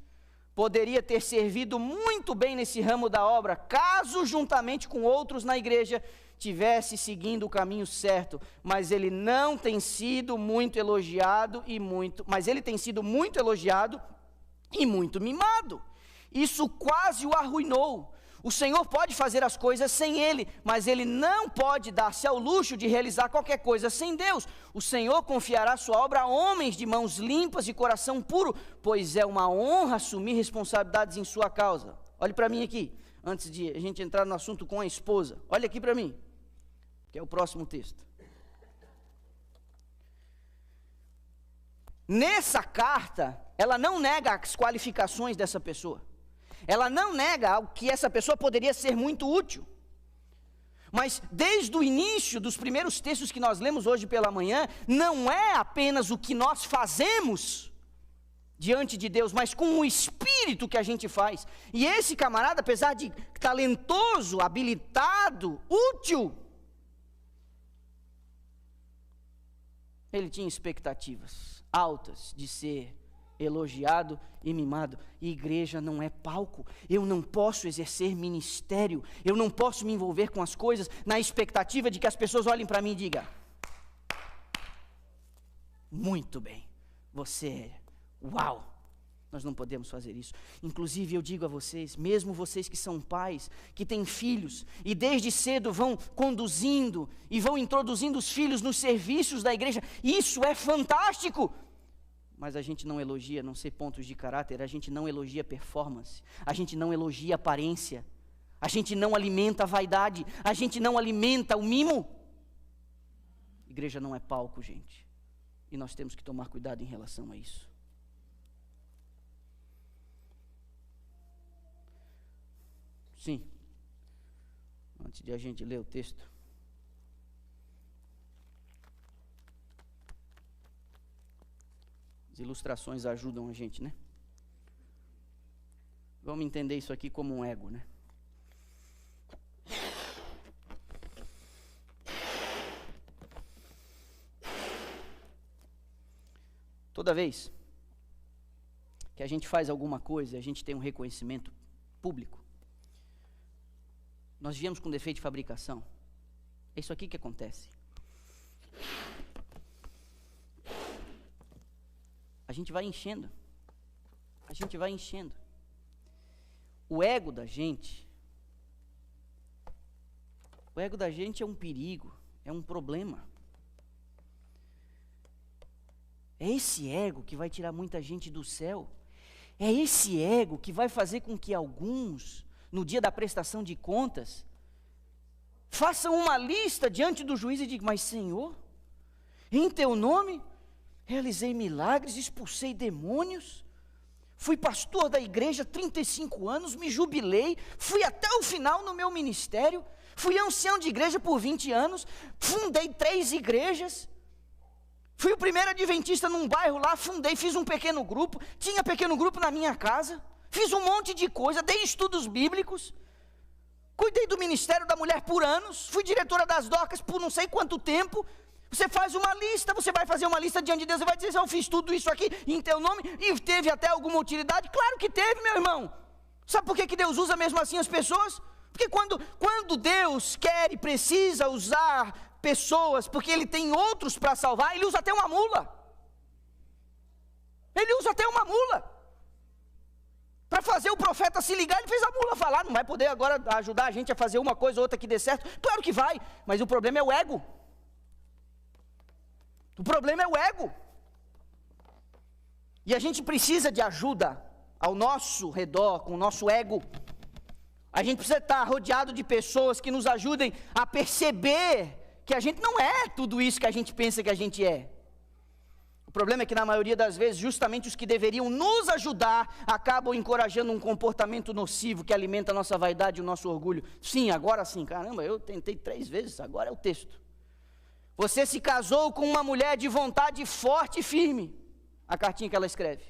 poderia ter servido muito bem nesse ramo da obra, caso juntamente com outros na igreja tivesse seguindo o caminho certo, mas ele não tem sido muito elogiado mas ele tem sido muito elogiado e muito mimado. Isso quase o arruinou. O Senhor pode fazer as coisas sem ele, mas ele não pode dar-se ao luxo de realizar qualquer coisa sem Deus. O Senhor confiará sua obra a homens de mãos limpas e coração puro, pois é uma honra assumir responsabilidades em sua causa. Olhe para mim aqui, antes de a gente entrar no assunto com a esposa. Olha aqui para mim, que é o próximo texto. Nessa carta, ela não nega as qualificações dessa pessoa. Ela não nega que essa pessoa poderia ser muito útil. Mas desde o início dos primeiros textos que nós lemos hoje pela manhã, não é apenas o que nós fazemos diante de Deus, mas com o espírito que a gente faz. E esse camarada, apesar de talentoso, habilitado, útil, ele tinha expectativas altas de ser elogiado e mimado. E igreja não é palco. Eu não posso exercer ministério, eu não posso me envolver com as coisas na expectativa de que as pessoas olhem para mim e digam: muito bem, você é, uau. Nós não podemos fazer isso. Inclusive eu digo a vocês, mesmo vocês que são pais, que têm filhos, e desde cedo vão conduzindo e vão introduzindo os filhos nos serviços da igreja, isso é fantástico. Mas a gente não elogia, não sei, pontos de caráter, a gente não elogia performance, a gente não elogia aparência, a gente não alimenta a vaidade, a gente não alimenta o mimo. Igreja não é palco, gente, e nós temos que tomar cuidado em relação a isso. Sim, antes de a gente ler o texto, as ilustrações ajudam a gente, né? Vamos entender isso aqui como um ego, né? Toda vez que a gente faz alguma coisa, a gente tem um reconhecimento público, nós viemos com defeito de fabricação. É isso aqui que acontece. A gente vai enchendo. A gente vai enchendo. O ego da gente é um perigo, é um problema. É esse ego que vai tirar muita gente do céu. É esse ego que vai fazer com que alguns, no dia da prestação de contas, façam uma lista diante do juiz e digam: mas Senhor, em teu nome realizei milagres, expulsei demônios, fui pastor da igreja 35 anos, me jubilei, fui até o final no meu ministério, fui ancião de igreja por 20 anos, fundei 3 igrejas, fui o primeiro adventista num bairro lá, fiz um pequeno grupo, tinha pequeno grupo na minha casa, fiz um monte de coisa, dei estudos bíblicos, cuidei do ministério da mulher por anos, fui diretora das docas por não sei quanto tempo. Você faz uma lista, você vai fazer uma lista diante de Deus, você vai dizer: eu fiz tudo isso aqui em teu nome, e teve até alguma utilidade? Claro que teve, meu irmão. Sabe por que Deus usa mesmo assim as pessoas? Porque quando Deus quer e precisa usar pessoas, porque Ele tem outros para salvar, Ele usa até uma mula. Ele usa até uma mula. Para fazer o profeta se ligar, ele fez a mula falar. Não vai poder agora ajudar a gente a fazer uma coisa ou outra que dê certo? Claro que vai, mas o problema é o ego. O problema é o ego. E a gente precisa de ajuda ao nosso redor, com o nosso ego. A gente precisa estar rodeado de pessoas que nos ajudem a perceber que a gente não é tudo isso que a gente pensa que a gente é. O problema é que na maioria das vezes, justamente os que deveriam nos ajudar, acabam encorajando um comportamento nocivo que alimenta a nossa vaidade e o nosso orgulho. Sim, agora sim, caramba, eu tentei 3 vezes, agora é o texto. Você se casou com uma mulher de vontade forte e firme, a cartinha que ela escreve.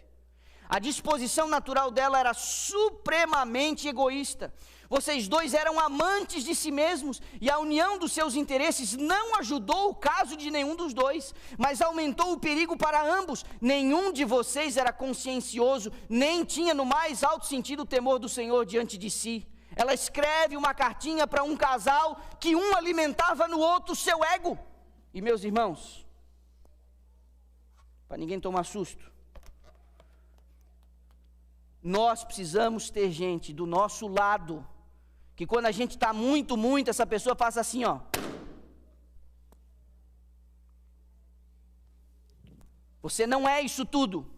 A disposição natural dela era supremamente egoísta. Vocês dois eram amantes de si mesmos, e a união dos seus interesses não ajudou o caso de nenhum dos dois, mas aumentou o perigo para ambos. Nenhum de vocês era consciencioso, nem tinha no mais alto sentido o temor do Senhor diante de si. Ela escreve uma cartinha para um casal que um alimentava no outro o seu ego. E meus irmãos, para ninguém tomar susto, nós precisamos ter gente do nosso lado, que quando a gente está muito, essa pessoa faça assim, ó. Você não é isso tudo.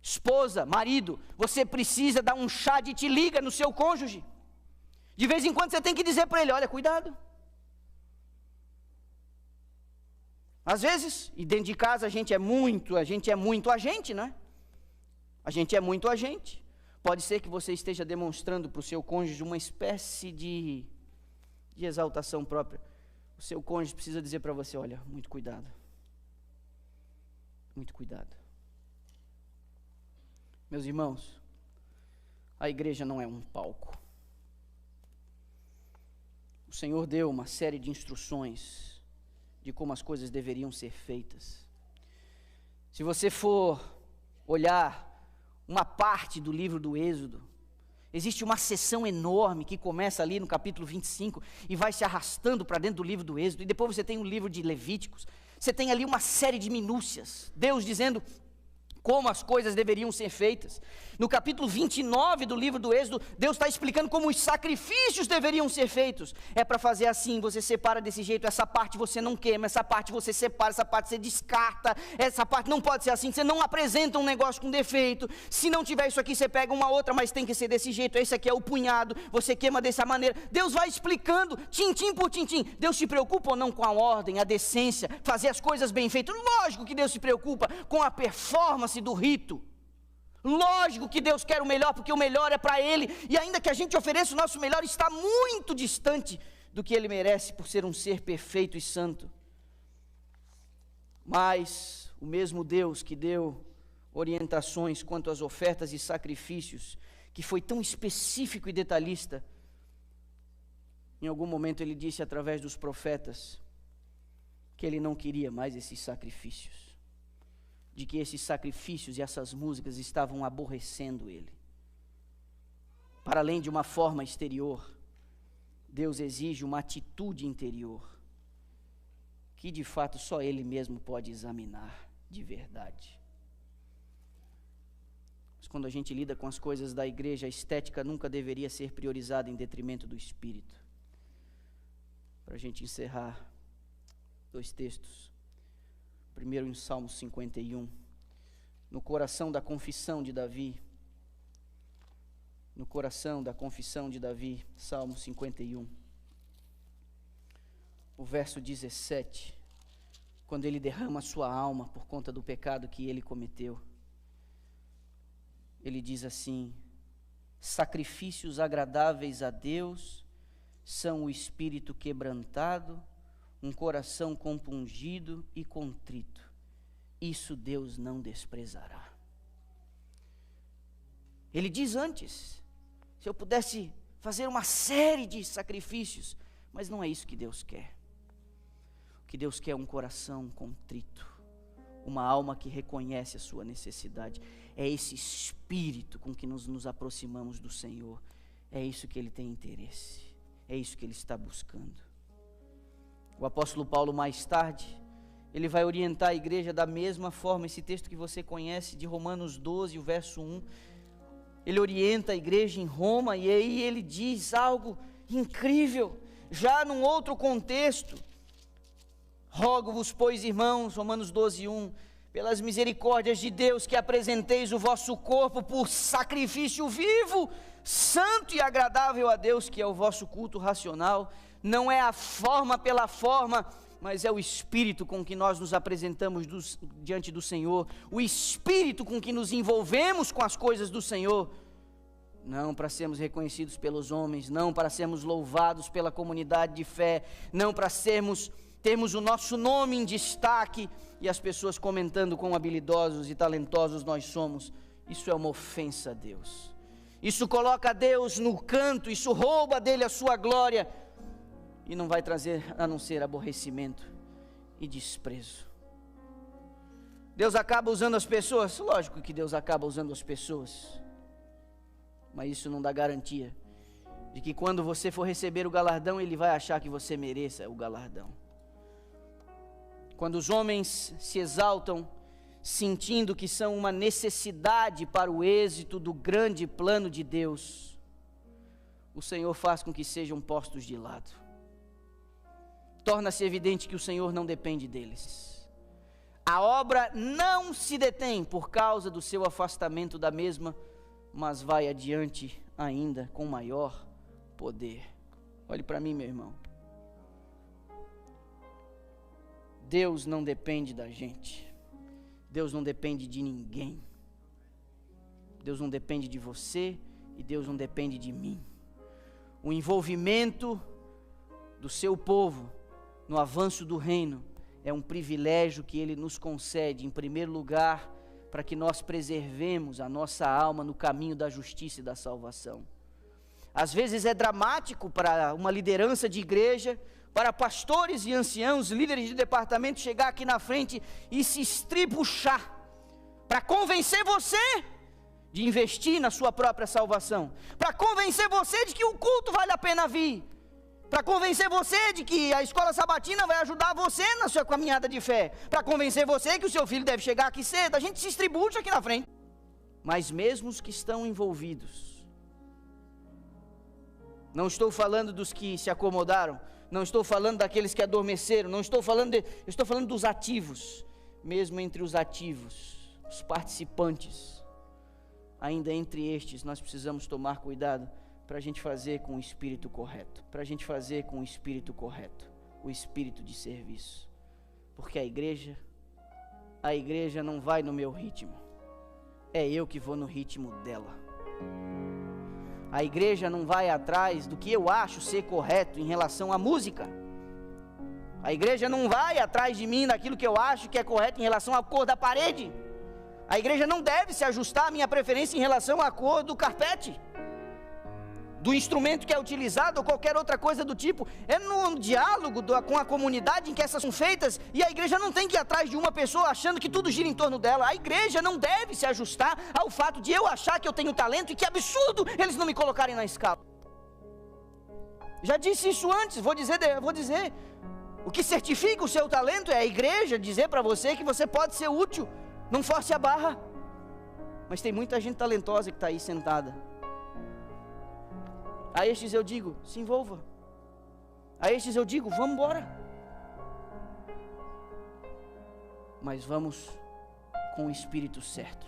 Esposa, marido, você precisa dar um chá de te liga no seu cônjuge. De vez em quando você tem que dizer para ele: olha, cuidado. Às vezes, e dentro de casa a gente é muito a gente, né? A gente é muito a gente. Pode ser que você esteja demonstrando para o seu cônjuge uma espécie de exaltação própria. O seu cônjuge precisa dizer para você: olha, muito cuidado. Muito cuidado. Meus irmãos, a igreja não é um palco. O Senhor deu uma série de instruções de como as coisas deveriam ser feitas. Se você for olhar uma parte do livro do Êxodo, existe uma seção enorme que começa ali no capítulo 25 e vai se arrastando para dentro do livro do Êxodo, e depois você tem o livro de Levíticos. Você tem ali uma série de minúcias, Deus dizendo como as coisas deveriam ser feitas. No capítulo 29 do livro do Êxodo, Deus está explicando como os sacrifícios deveriam ser feitos. É para fazer assim, você separa desse jeito, essa parte você não queima, essa parte você separa, essa parte você descarta, essa parte não pode ser assim, você não apresenta um negócio com defeito. Se não tiver isso aqui, você pega uma outra, mas tem que ser desse jeito, esse aqui é o punhado, você queima dessa maneira. Deus vai explicando, tintim por tintim. Deus se preocupa ou não com a ordem, a decência, fazer as coisas bem feitas? Lógico que Deus se preocupa com a performance do rito. Lógico que Deus quer o melhor, porque o melhor é para Ele, e ainda que a gente ofereça o nosso melhor, está muito distante do que Ele merece, por ser um ser perfeito e santo. Mas o mesmo Deus que deu orientações quanto às ofertas e sacrifícios, que foi tão específico e detalhista, em algum momento Ele disse através dos profetas que Ele não queria mais esses sacrifícios, de que esses sacrifícios e essas músicas estavam aborrecendo Ele. Para além de uma forma exterior, Deus exige uma atitude interior, que de fato só Ele mesmo pode examinar de verdade. Mas quando a gente lida com as coisas da igreja, a estética nunca deveria ser priorizada em detrimento do espírito. Para a gente encerrar, 2 textos. Primeiro em Salmo 51, no coração da confissão de Davi. No coração da confissão de Davi, Salmo 51. O verso 17, quando ele derrama a sua alma por conta do pecado que ele cometeu. Ele diz assim: sacrifícios agradáveis a Deus são o espírito quebrantado, um coração compungido e contrito. Isso Deus não desprezará. Ele diz antes, se eu pudesse fazer uma série de sacrifícios, mas não é isso que Deus quer. O que Deus quer é um coração contrito, uma alma que reconhece a sua necessidade. É esse espírito com que nos aproximamos do Senhor. É isso que Ele tem interesse, é isso que Ele está buscando. O apóstolo Paulo, mais tarde, ele vai orientar a igreja da mesma forma. Esse texto que você conhece, de Romanos 12, o verso 1, ele orienta a igreja em Roma, e aí ele diz algo incrível, já num outro contexto. Rogo-vos, pois, irmãos, Romanos 12, 1, pelas misericórdias de Deus, que apresenteis o vosso corpo por sacrifício vivo, santo e agradável a Deus, que é o vosso culto racional. Não é a forma pela forma, mas é o espírito com que nós nos apresentamos diante do Senhor, o espírito com que nos envolvemos com as coisas do Senhor, não para sermos reconhecidos pelos homens, não para sermos louvados pela comunidade de fé, não para termos o nosso nome em destaque e as pessoas comentando quão habilidosos e talentosos nós somos. Isso é uma ofensa a Deus, isso coloca Deus no canto, isso rouba dele a sua glória, e não vai trazer a não ser aborrecimento e desprezo. Deus acaba usando as pessoas? Lógico que Deus acaba usando as pessoas, mas isso não dá garantia de que quando você for receber o galardão, Ele vai achar que você mereça o galardão. Quando os homens se exaltam, sentindo que são uma necessidade para o êxito do grande plano de Deus, o Senhor faz com que sejam postos de lado. Torna-se evidente que o Senhor não depende deles. A obra não se detém por causa do seu afastamento da mesma, mas vai adiante ainda com maior poder. Olhe para mim, meu irmão. Deus não depende da gente. Deus não depende de ninguém. Deus não depende de você e Deus não depende de mim. O envolvimento do seu povo no avanço do reino é um privilégio que Ele nos concede, em primeiro lugar, para que nós preservemos a nossa alma no caminho da justiça e da salvação. Às vezes é dramático para uma liderança de igreja, para pastores e anciãos, líderes de departamento, chegar aqui na frente e se estribuchar, para convencer você de investir na sua própria salvação, para convencer você de que o culto vale a pena vir, para convencer você de que a escola sabatina vai ajudar você na sua caminhada de fé, para convencer você que o seu filho deve chegar aqui cedo. A gente se estribucha aqui na frente. Mas mesmo os que estão envolvidos, não estou falando dos que se acomodaram, não estou falando daqueles que adormeceram, eu estou falando dos ativos. Mesmo entre os ativos, os participantes, ainda entre estes, nós precisamos tomar cuidado para a gente fazer com o espírito correto, para a gente fazer com o espírito correto, o espírito de serviço, porque a igreja não vai no meu ritmo, é eu que vou no ritmo dela. A igreja não vai atrás do que eu acho ser correto em relação à música, a igreja não vai atrás de mim daquilo que eu acho que é correto em relação à cor da parede, a igreja não deve se ajustar à minha preferência em relação à cor do carpete, do instrumento que é utilizado ou qualquer outra coisa do tipo. É no diálogo com a comunidade em que essas são feitas, e a igreja não tem que ir atrás de uma pessoa achando que tudo gira em torno dela. A igreja não deve se ajustar ao fato de eu achar que eu tenho talento e que absurdo eles não me colocarem na escala. Já disse isso antes, vou dizer, o que certifica o seu talento é a igreja dizer para você que você pode ser útil, não force a barra. Mas tem muita gente talentosa que está aí sentada. A estes eu digo, se envolva. A estes eu digo, vamos embora. Mas vamos com o espírito certo.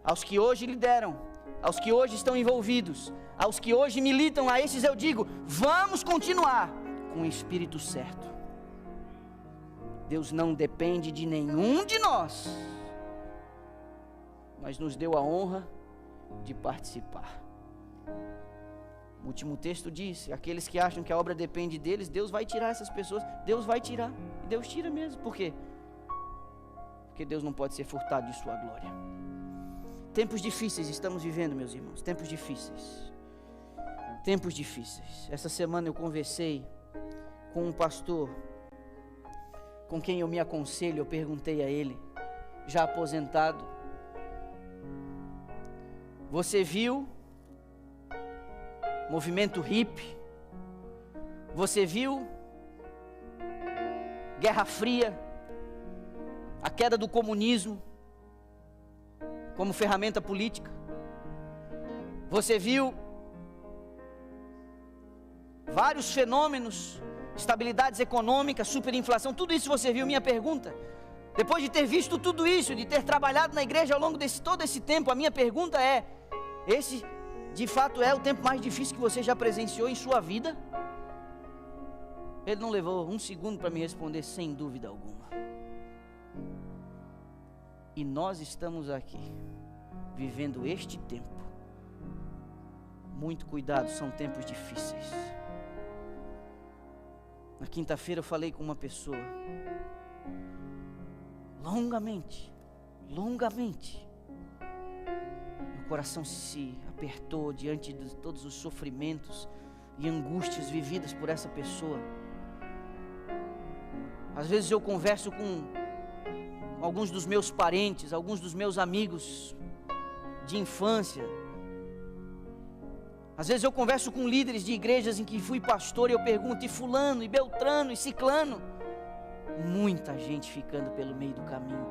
Aos que hoje lideram, aos que hoje estão envolvidos, aos que hoje militam, a estes eu digo, vamos continuar com o espírito certo. Deus não depende de nenhum de nós, mas nos deu a honra de participar. O último texto diz: aqueles que acham que a obra depende deles, Deus vai tirar essas pessoas. Deus vai tirar, e Deus tira mesmo. Por quê? Porque Deus não pode ser furtado de sua glória. Tempos difíceis estamos vivendo, meus irmãos. Tempos difíceis. Tempos difíceis. Essa semana eu conversei com um pastor com quem eu me aconselho. Eu perguntei a ele, já aposentado: você viu movimento hippie? Você viu Guerra Fria, a queda do comunismo como ferramenta política? Você viu vários fenômenos, estabilidades econômicas, superinflação, tudo isso você viu? Minha pergunta, depois de ter visto tudo isso, de ter trabalhado na igreja ao longo de todo esse tempo, a minha pergunta é: esse de fato é o tempo mais difícil que você já presenciou em sua vida? Ele não levou um segundo para me responder, sem dúvida alguma. E nós estamos aqui, vivendo este tempo. Muito cuidado, são tempos difíceis. Na quinta-feira eu falei com uma pessoa, longamente, meu coração se apertou diante de todos os sofrimentos e angústias vividas por essa pessoa. Às vezes eu converso com alguns dos meus parentes, alguns dos meus amigos de infância. Às vezes eu converso com líderes de igrejas em que fui pastor e eu pergunto: e fulano, e beltrano, e ciclano? Muita gente ficando pelo meio do caminho,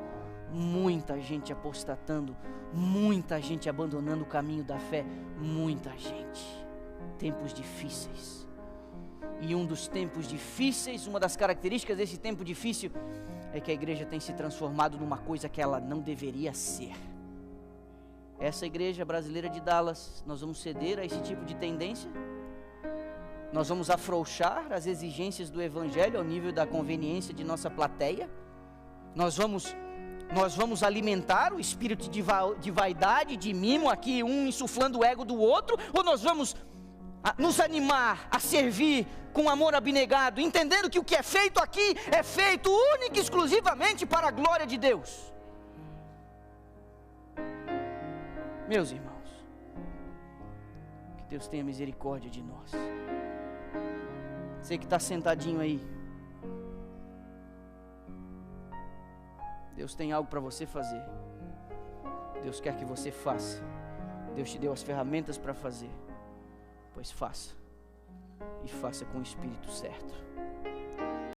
muita gente apostatando, muita gente abandonando o caminho da fé, muita gente. Tempos difíceis. E um dos tempos difíceis, uma das características desse tempo difícil é que a igreja tem se transformado numa coisa que ela não deveria ser. Essa igreja brasileira de Dallas, nós vamos ceder a esse tipo de tendência? Nós vamos afrouxar as exigências do evangelho ao nível da conveniência de nossa plateia? Nós vamos Nós vamos alimentar o espírito de vaidade, de mimo, aqui um insuflando o ego do outro, ou nós vamos nos animar a servir com amor abnegado, entendendo que o que é feito aqui é feito única e exclusivamente para a glória de Deus? Meus irmãos, que Deus tenha misericórdia de nós. Você que está sentadinho aí, Deus tem algo para você fazer. Deus quer que você faça. Deus te deu as ferramentas para fazer. Pois faça. E faça com o espírito certo.